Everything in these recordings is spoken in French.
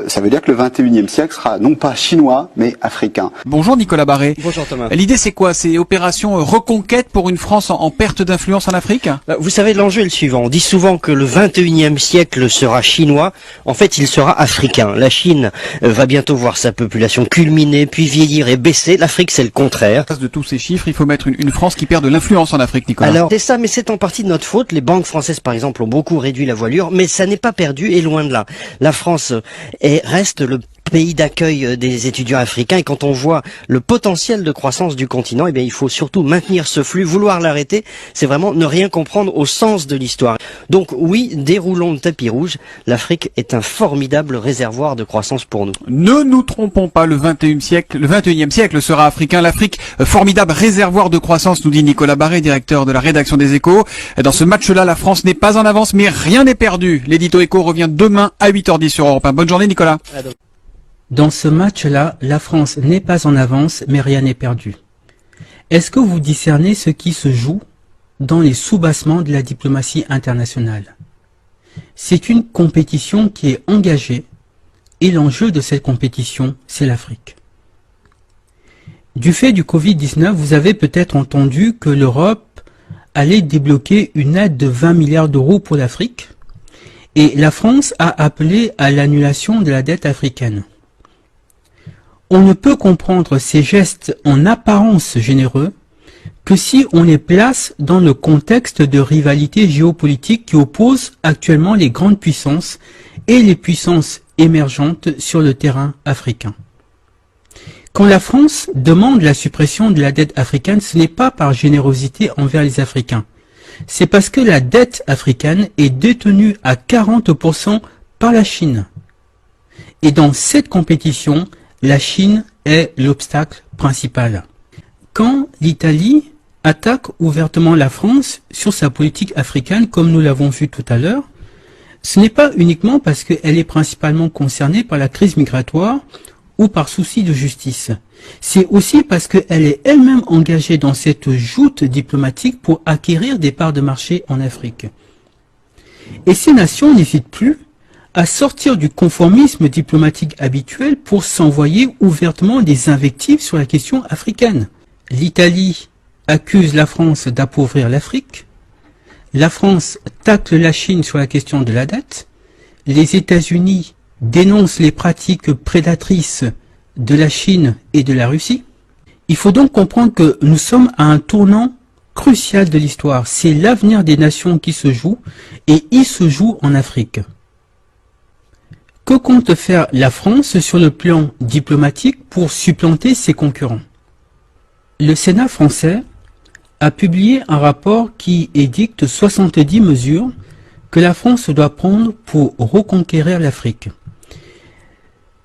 Ça veut dire que le 21e siècle sera non pas chinois, mais africain. Bonjour Nicolas Barré. Bonjour Thomas. L'idée c'est quoi? C'est opération reconquête pour une France en perte d'influence en Afrique? Vous savez, l'enjeu est le suivant. On dit souvent que le 21e siècle sera chinois. En fait, il sera africain. La Chine va bientôt voir sa population culminer, puis vieillir et baisser. L'Afrique, c'est le contraire. De tous ces chiffres, il faut mettre une France qui perd de l'influence en Afrique, Nicolas. Alors, c'est ça, mais c'est en partie de notre faute. Les banques françaises, par exemple, ont beaucoup réduit la voilure, mais ça n'est pas perdu et loin de là. La France reste le pays d'accueil des étudiants africains, et quand on voit le potentiel de croissance du continent, eh bien, il faut surtout maintenir ce flux. Vouloir l'arrêter, c'est vraiment ne rien comprendre au sens de l'histoire. Donc oui, déroulons le tapis rouge. L'Afrique est un formidable réservoir de croissance pour nous. Ne nous trompons pas, le 21e siècle sera africain. L'Afrique, formidable réservoir de croissance, nous dit Nicolas Barré, directeur de la rédaction des Échos. Dans ce match-là, la France n'est pas en avance, mais rien n'est perdu. L'édito Écho revient demain à 8h10 sur Europe 1. Bonne journée, Nicolas. Dans ce match-là, la France n'est pas en avance, mais rien n'est perdu. Est-ce que vous discernez ce qui se joue dans les soubassements de la diplomatie internationale? C'est une compétition qui est engagée, et l'enjeu de cette compétition, c'est l'Afrique. Du fait du Covid-19, vous avez peut-être entendu que l'Europe allait débloquer une aide de 20 milliards d'euros pour l'Afrique, et la France a appelé à l'annulation de la dette africaine. On ne peut comprendre ces gestes en apparence généreux que si on les place dans le contexte de rivalité géopolitique qui oppose actuellement les grandes puissances et les puissances émergentes sur le terrain africain. Quand la France demande la suppression de la dette africaine, ce n'est pas par générosité envers les Africains. C'est parce que la dette africaine est détenue à 40% par la Chine. Et dans cette compétition, la Chine est l'obstacle principal. Quand l'Italie attaque ouvertement la France sur sa politique africaine, comme nous l'avons vu tout à l'heure, ce n'est pas uniquement parce qu'elle est principalement concernée par la crise migratoire ou par souci de justice. C'est aussi parce qu'elle est elle-même engagée dans cette joute diplomatique pour acquérir des parts de marché en Afrique. Et ces nations n'hésitent plus à sortir du conformisme diplomatique habituel pour s'envoyer ouvertement des invectives sur la question africaine. L'Italie accuse la France d'appauvrir l'Afrique, la France tacle la Chine sur la question de la dette, les États-Unis dénoncent les pratiques prédatrices de la Chine et de la Russie. Il faut donc comprendre que nous sommes à un tournant crucial de l'histoire. C'est l'avenir des nations qui se joue, et il se joue en Afrique. Que compte faire la France sur le plan diplomatique pour supplanter ses concurrents? Le Sénat français a publié un rapport qui édicte 70 mesures que la France doit prendre pour reconquérir l'Afrique.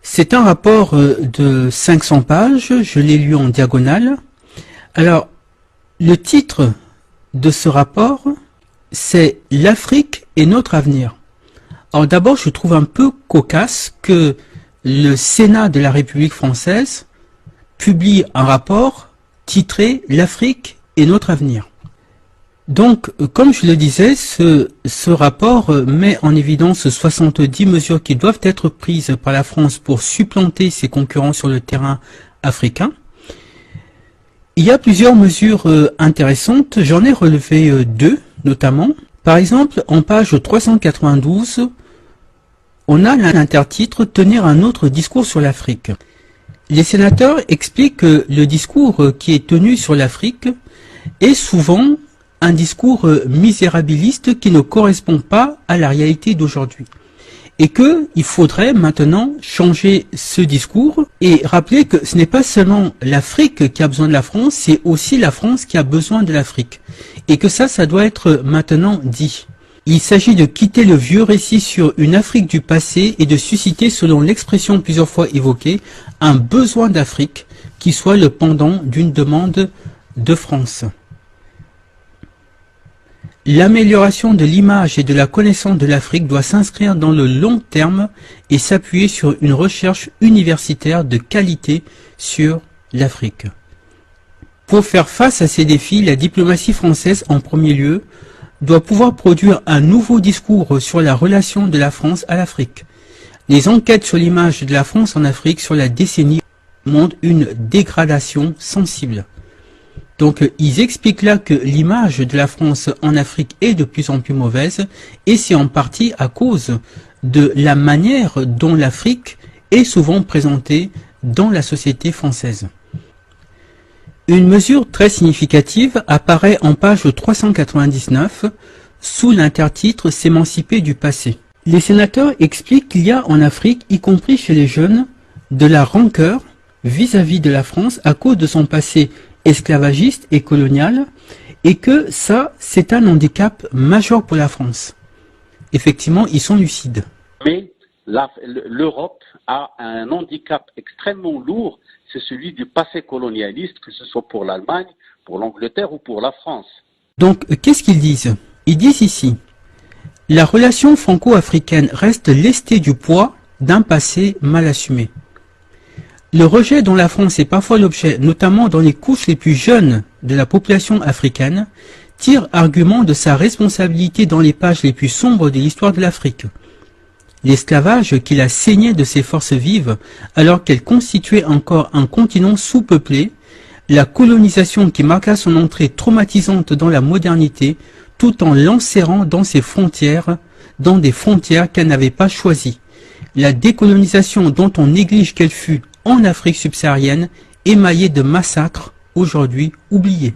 C'est un rapport de 500 pages, je l'ai lu en diagonale. Alors, le titre de ce rapport, c'est « L'Afrique est notre avenir ». Alors d'abord, je trouve un peu cocasse que le Sénat de la République française publie un rapport titré « L'Afrique est notre avenir ». Donc, comme je le disais, ce rapport met en évidence 70 mesures qui doivent être prises par la France pour supplanter ses concurrents sur le terrain africain. Il y a plusieurs mesures intéressantes, j'en ai relevé deux notamment. Par exemple, en page 392, on a l'intertitre « Tenir un autre discours sur l'Afrique ». Les sénateurs expliquent que le discours qui est tenu sur l'Afrique est souvent un discours misérabiliste qui ne correspond pas à la réalité d'aujourd'hui. Et qu'il faudrait maintenant changer ce discours et rappeler que ce n'est pas seulement l'Afrique qui a besoin de la France, c'est aussi la France qui a besoin de l'Afrique. Et que ça doit être maintenant dit. Il s'agit de quitter le vieux récit sur une Afrique du passé et de susciter, selon l'expression plusieurs fois évoquée, un besoin d'Afrique qui soit le pendant d'une demande de France. L'amélioration de l'image et de la connaissance de l'Afrique doit s'inscrire dans le long terme et s'appuyer sur une recherche universitaire de qualité sur l'Afrique. Pour faire face à ces défis, la diplomatie française, en premier lieu, doit pouvoir produire un nouveau discours sur la relation de la France à l'Afrique. Les enquêtes sur l'image de la France en Afrique sur la décennie montrent une dégradation sensible. Donc ils expliquent là que l'image de la France en Afrique est de plus en plus mauvaise, et c'est en partie à cause de la manière dont l'Afrique est souvent présentée dans la société française. Une mesure très significative apparaît en page 399 sous l'intertitre « S'émanciper du passé ». Les sénateurs expliquent qu'il y a en Afrique, y compris chez les jeunes, de la rancœur vis-à-vis de la France à cause de son passé esclavagiste et colonial, et que ça, c'est un handicap majeur pour la France. Effectivement, ils sont lucides. Mais l'Europe a un handicap extrêmement lourd, c'est celui du passé colonialiste, que ce soit pour l'Allemagne, pour l'Angleterre ou pour la France. Donc, qu'est-ce qu'ils disent? Ils disent ici, la relation franco-africaine reste lestée du poids d'un passé mal assumé. Le rejet dont la France est parfois l'objet, notamment dans les couches les plus jeunes de la population africaine, tire argument de sa responsabilité dans les pages les plus sombres de l'histoire de l'Afrique. L'esclavage qu'il a saigné de ses forces vives alors qu'elle constituait encore un continent sous-peuplé, la colonisation qui marqua son entrée traumatisante dans la modernité, tout en l'enserrant dans ses frontières, dans des frontières qu'elle n'avait pas choisies. La décolonisation dont on néglige qu'elle fut en Afrique subsaharienne, émaillée de massacres aujourd'hui oubliés.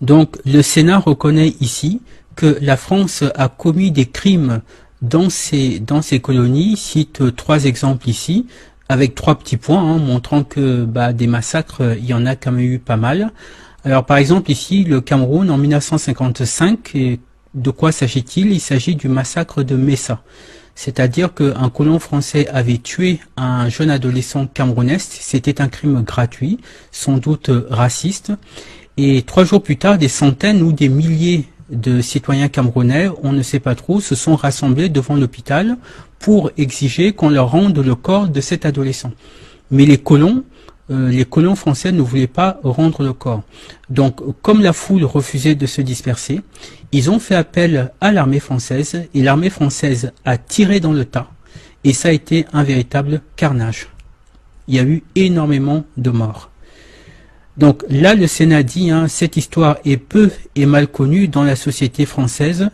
Donc le Sénat reconnaît ici que la France a commis des crimes dans ses colonies, cite 3 exemples ici, avec 3 petits points, montrant que des massacres, il y en a quand même eu pas mal. Alors par exemple ici, le Cameroun en 1955, et de quoi s'agit-il? Il s'agit du massacre de Messa. C'est-à-dire qu'un colon français avait tué un jeune adolescent camerounais, c'était un crime gratuit, sans doute raciste, et 3 jours plus tard, des centaines ou des milliers de citoyens camerounais, on ne sait pas trop, se sont rassemblés devant l'hôpital pour exiger qu'on leur rende le corps de cet adolescent. Mais les colons français ne voulaient pas rendre le corps. Donc, comme la foule refusait de se disperser, ils ont fait appel à l'armée française, et l'armée française a tiré dans le tas, et ça a été un véritable carnage. Il y a eu énormément de morts. Donc là, le Sénat dit, cette histoire est peu et mal connue dans la société française.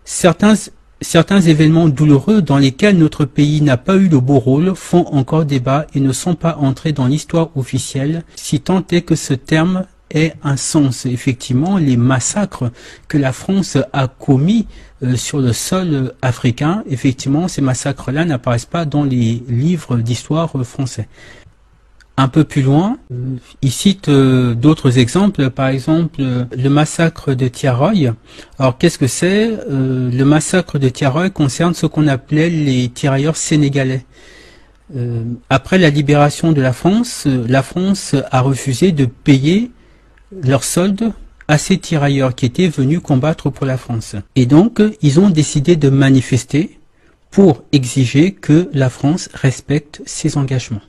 Certains événements douloureux dans lesquels notre pays n'a pas eu le beau rôle font encore débat et ne sont pas entrés dans l'histoire officielle, si tant est que ce terme ait un sens. Effectivement, les massacres que la France a commis sur le sol africain, effectivement, ces massacres-là n'apparaissent pas dans les livres d'histoire français. Un peu plus loin, il cite d'autres exemples, par exemple le massacre de Thiaroye. Alors qu'est-ce que c'est? Le massacre de Thiaroye concerne ce qu'on appelait les tirailleurs sénégalais. Après la libération de la France a refusé de payer leur solde à ces tirailleurs qui étaient venus combattre pour la France. Et donc, ils ont décidé de manifester pour exiger que la France respecte ses engagements.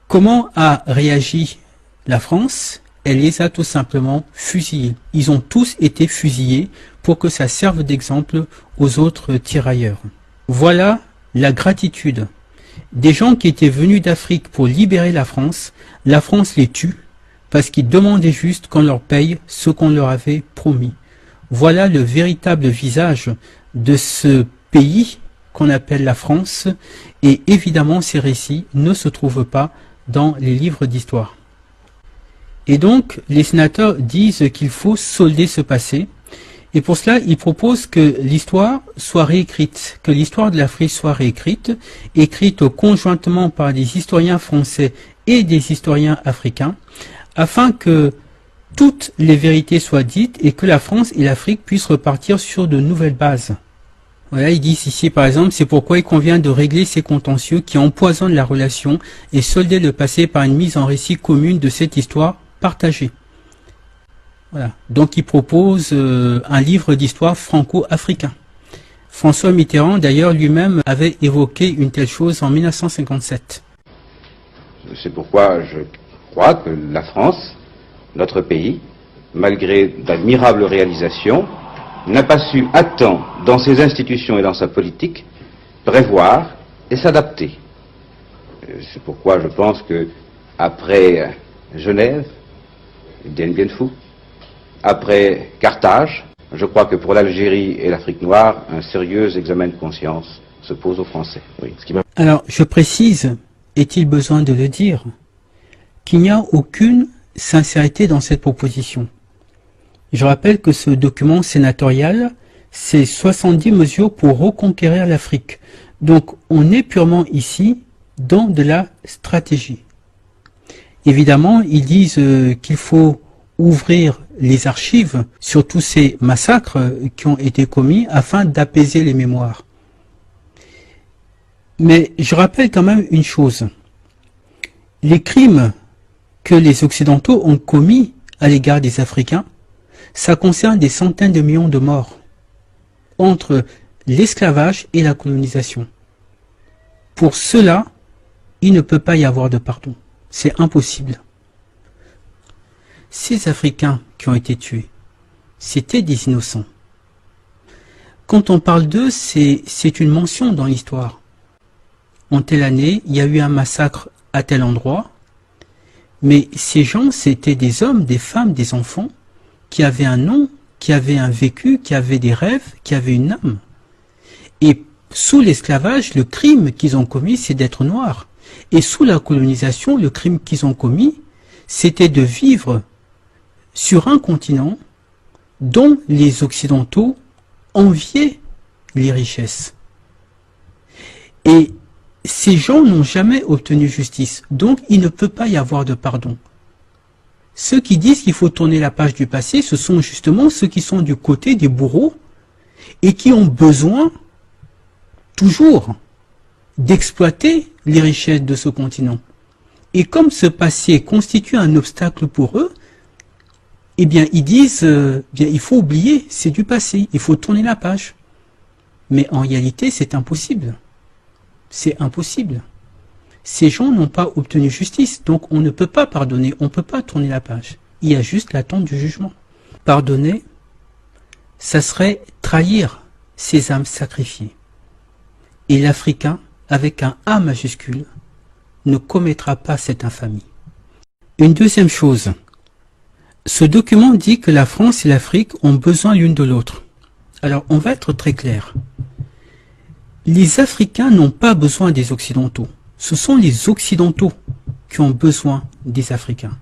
Comment a réagi la France? Elle les a tout simplement fusillés. Ils ont tous été fusillés pour que ça serve d'exemple aux autres tirailleurs. Voilà la gratitude. Des gens qui étaient venus d'Afrique pour libérer la France les tue parce qu'ils demandaient juste qu'on leur paye ce qu'on leur avait promis. Voilà le véritable visage de ce pays qu'on appelle la France, et évidemment ces récits ne se trouvent pas dans les livres d'histoire. Et donc, les sénateurs disent qu'il faut solder ce passé, et pour cela, ils proposent que l'histoire soit réécrite, que l'histoire de l'Afrique soit réécrite, écrite conjointement par des historiens français et des historiens africains, afin que toutes les vérités soient dites et que la France et l'Afrique puissent repartir sur de nouvelles bases. Voilà, ils disent ici par exemple, c'est pourquoi il convient de régler ces contentieux qui empoisonnent la relation et solder le passé par une mise en récit commune de cette histoire partagée. Voilà. Donc il propose un livre d'histoire franco-africain. François Mitterrand d'ailleurs lui-même avait évoqué une telle chose en 1957. C'est pourquoi je crois que la France, notre pays, malgré d'admirables réalisations, n'a pas su à temps, dans ses institutions et dans sa politique, prévoir et s'adapter. C'est pourquoi je pense que après Genève, Dien Bien Phu, après Carthage, je crois que pour l'Algérie et l'Afrique noire, un sérieux examen de conscience se pose aux Français. Oui, Alors, je précise, est-il besoin de le dire, qu'il n'y a aucune sincérité dans cette proposition. Je rappelle que ce document sénatorial, c'est 70 mesures pour reconquérir l'Afrique. Donc, on est purement ici dans de la stratégie. Évidemment, ils disent qu'il faut ouvrir les archives sur tous ces massacres qui ont été commis afin d'apaiser les mémoires. Mais je rappelle quand même une chose. Les crimes que les Occidentaux ont commis à l'égard des Africains, ça concerne des centaines de millions de morts entre l'esclavage et la colonisation. Pour cela, il ne peut pas y avoir de pardon. C'est impossible. Ces Africains qui ont été tués, c'était des innocents. Quand on parle d'eux, c'est une mention dans l'histoire. En telle année, il y a eu un massacre à tel endroit, mais ces gens, c'était des hommes, des femmes, des enfants, qui avaient un nom, qui avaient un vécu, qui avaient des rêves, qui avaient une âme. Et sous l'esclavage, le crime qu'ils ont commis, c'est d'être noirs. Et sous la colonisation, le crime qu'ils ont commis, c'était de vivre sur un continent dont les Occidentaux enviaient les richesses. Et ces gens n'ont jamais obtenu justice, donc il ne peut pas y avoir de pardon. Ceux qui disent qu'il faut tourner la page du passé, ce sont justement ceux qui sont du côté des bourreaux et qui ont besoin, toujours, d'exploiter les richesses de ce continent. Et comme ce passé constitue un obstacle pour eux, eh bien, ils disent, bien, il faut oublier, c'est du passé, il faut tourner la page. Mais en réalité, c'est impossible. C'est impossible. Ces gens n'ont pas obtenu justice, donc on ne peut pas pardonner, on ne peut pas tourner la page. Il y a juste l'attente du jugement. Pardonner, ça serait trahir ces âmes sacrifiées. Et l'Africain, avec un A majuscule, ne commettra pas cette infamie. Une deuxième chose, ce document dit que la France et l'Afrique ont besoin l'une de l'autre. Alors, on va être très clair. Les Africains n'ont pas besoin des Occidentaux. Ce sont les Occidentaux qui ont besoin des Africains.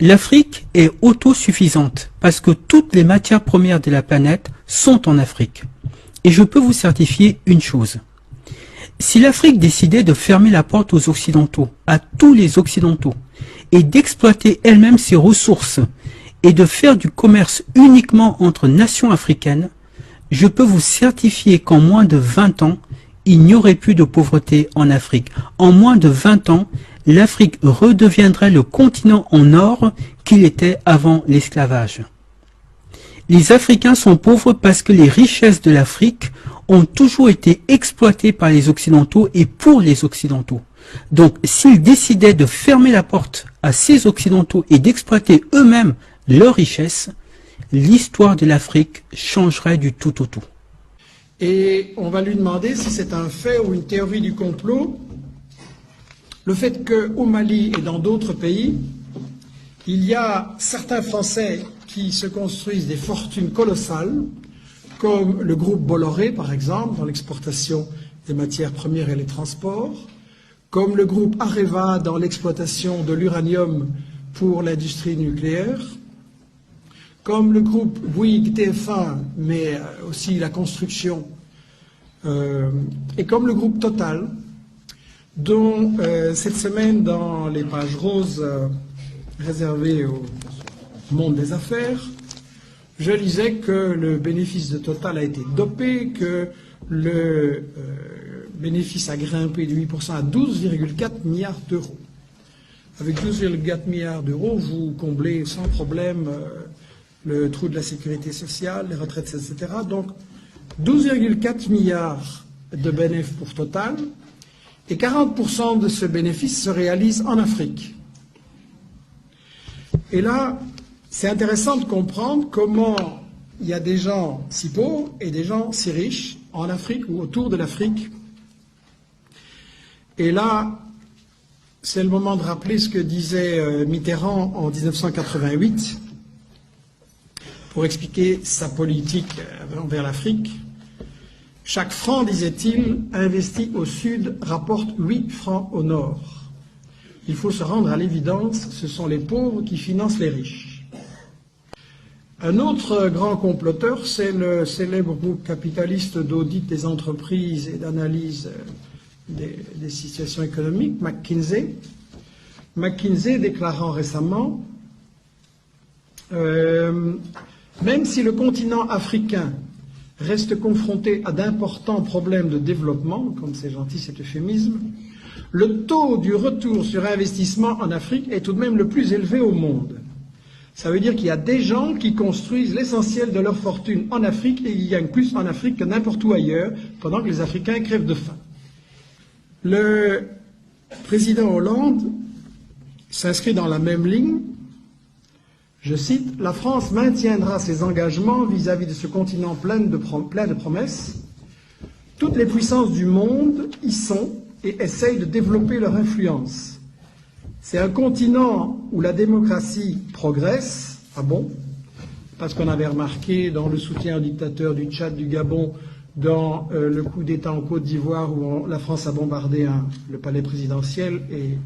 L'Afrique est autosuffisante parce que toutes les matières premières de la planète sont en Afrique. Et je peux vous certifier une chose. Si l'Afrique décidait de fermer la porte aux Occidentaux, à tous les Occidentaux, et d'exploiter elle-même ses ressources et de faire du commerce uniquement entre nations africaines, je peux vous certifier qu'en moins de 20 ans, il n'y aurait plus de pauvreté en Afrique. En moins de 20 ans, l'Afrique redeviendrait le continent en or qu'il était avant l'esclavage. Les Africains sont pauvres parce que les richesses de l'Afrique ont toujours été exploitées par les Occidentaux et pour les Occidentaux. Donc, s'ils décidaient de fermer la porte à ces Occidentaux et d'exploiter eux-mêmes leurs richesses, l'histoire de l'Afrique changerait du tout au tout. Et on va lui demander si c'est un fait ou une théorie du complot, le fait qu'au Mali et dans d'autres pays, il y a certains Français qui se construisent des fortunes colossales, comme le groupe Bolloré, par exemple, dans l'exportation des matières premières et les transports, comme le groupe Areva dans l'exploitation de l'uranium pour l'industrie nucléaire, comme le groupe Bouygues TF1, mais aussi la construction, et comme le groupe Total, dont cette semaine, dans les pages roses réservées au monde des affaires, je lisais que le bénéfice de Total a été dopé, que le bénéfice a grimpé de 8% à 12,4 milliards d'euros. Avec 12,4 milliards d'euros, vous comblez sans problème le trou de la sécurité sociale, les retraites, etc. Donc 12,4 milliards de bénéfices pour Total, et 40% de ce bénéfice se réalise en Afrique. Et là, c'est intéressant de comprendre comment il y a des gens si pauvres et des gens si riches en Afrique ou autour de l'Afrique. Et là, c'est le moment de rappeler ce que disait Mitterrand en 1988 pour expliquer sa politique envers l'Afrique. Chaque franc, disait-il, investi au sud rapporte 8 francs au nord. Il faut se rendre à l'évidence, ce sont les pauvres qui financent les riches. Un autre grand comploteur, c'est le célèbre groupe capitaliste d'audit des entreprises et d'analyse des situations économiques, McKinsey. McKinsey déclarant récemment même si le continent africain reste confronté à d'importants problèmes de développement, comme c'est gentil cet euphémisme, le taux du retour sur investissement en Afrique est tout de même le plus élevé au monde. Ça veut dire qu'il y a des gens qui construisent l'essentiel de leur fortune en Afrique et ils gagnent plus en Afrique que n'importe où ailleurs, pendant que les Africains crèvent de faim. Le président Hollande s'inscrit dans la même ligne. Je cite, « La France maintiendra ses engagements vis-à-vis de ce continent plein de promesses. Toutes les puissances du monde y sont et essayent de développer leur influence. C'est un continent où la démocratie progresse. » Ah bon? Parce qu'on avait remarqué dans le soutien aux dictateurs du Tchad, du Gabon, dans le coup d'État en Côte d'Ivoire où la France a bombardé le palais présidentiel et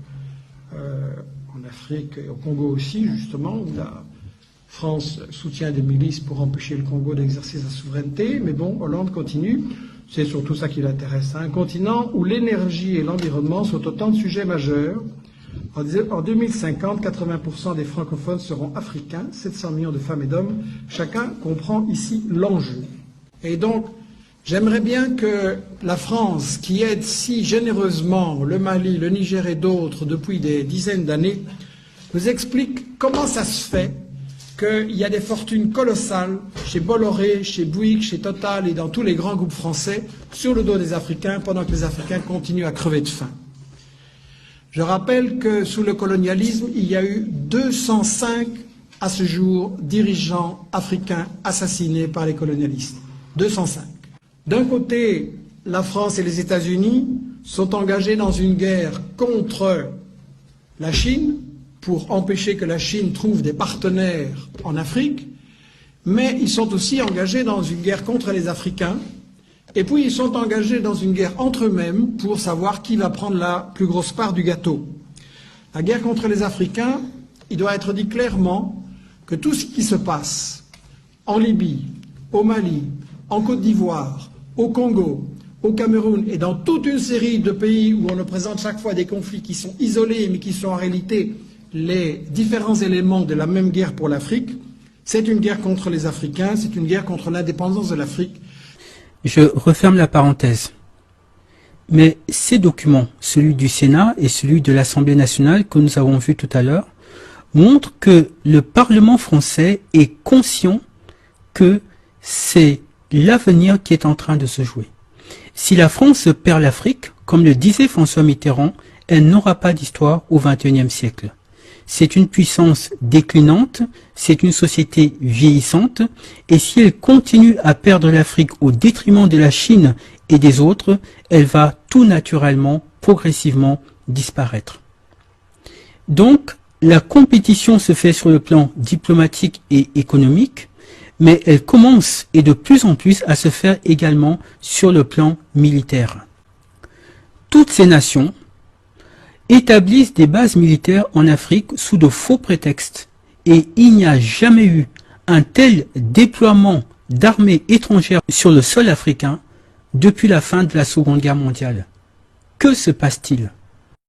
en Afrique et au Congo aussi, justement, où la France soutient des milices pour empêcher le Congo d'exercer sa souveraineté. Mais bon, Hollande continue. C'est surtout ça qui l'intéresse. Un continent où l'énergie et l'environnement sont autant de sujets majeurs. En 2050, 80% des francophones seront africains, 700 millions de femmes et d'hommes. Chacun comprend ici l'enjeu. Et donc, j'aimerais bien que la France, qui aide si généreusement le Mali, le Niger et d'autres depuis des dizaines d'années, nous explique comment ça se fait qu'il y a des fortunes colossales chez Bolloré, chez Bouygues, chez Total et dans tous les grands groupes français sur le dos des Africains pendant que les Africains continuent à crever de faim. Je rappelle que sous le colonialisme, il y a eu 205 à ce jour dirigeants africains assassinés par les colonialistes. 205. D'un côté, la France et les États-Unis sont engagés dans une guerre contre la Chine pour empêcher que la Chine trouve des partenaires en Afrique, mais ils sont aussi engagés dans une guerre contre les Africains, et puis ils sont engagés dans une guerre entre eux-mêmes pour savoir qui va prendre la plus grosse part du gâteau. La guerre contre les Africains, il doit être dit clairement que tout ce qui se passe en Libye, au Mali, en Côte d'Ivoire, au Congo, au Cameroun et dans toute une série de pays où on nous présente chaque fois des conflits qui sont isolés mais qui sont en réalité les différents éléments de la même guerre pour l'Afrique, c'est une guerre contre les Africains, c'est une guerre contre l'indépendance de l'Afrique. Je referme la parenthèse. Mais ces documents, celui du Sénat et celui de l'Assemblée nationale que nous avons vu tout à l'heure, montrent que le Parlement français est conscient que c'est l'avenir qui est en train de se jouer. Si la France perd l'Afrique, comme le disait François Mitterrand, elle n'aura pas d'histoire au XXIe siècle. C'est une puissance déclinante, c'est une société vieillissante, et si elle continue à perdre l'Afrique au détriment de la Chine et des autres, elle va tout naturellement, progressivement disparaître. Donc, la compétition se fait sur le plan diplomatique et économique, mais elle commence et de plus en plus à se faire également sur le plan militaire. Toutes ces nations établissent des bases militaires en Afrique sous de faux prétextes et il n'y a jamais eu un tel déploiement d'armées étrangères sur le sol africain depuis la fin de la Seconde Guerre mondiale. Que se passe-t-il ?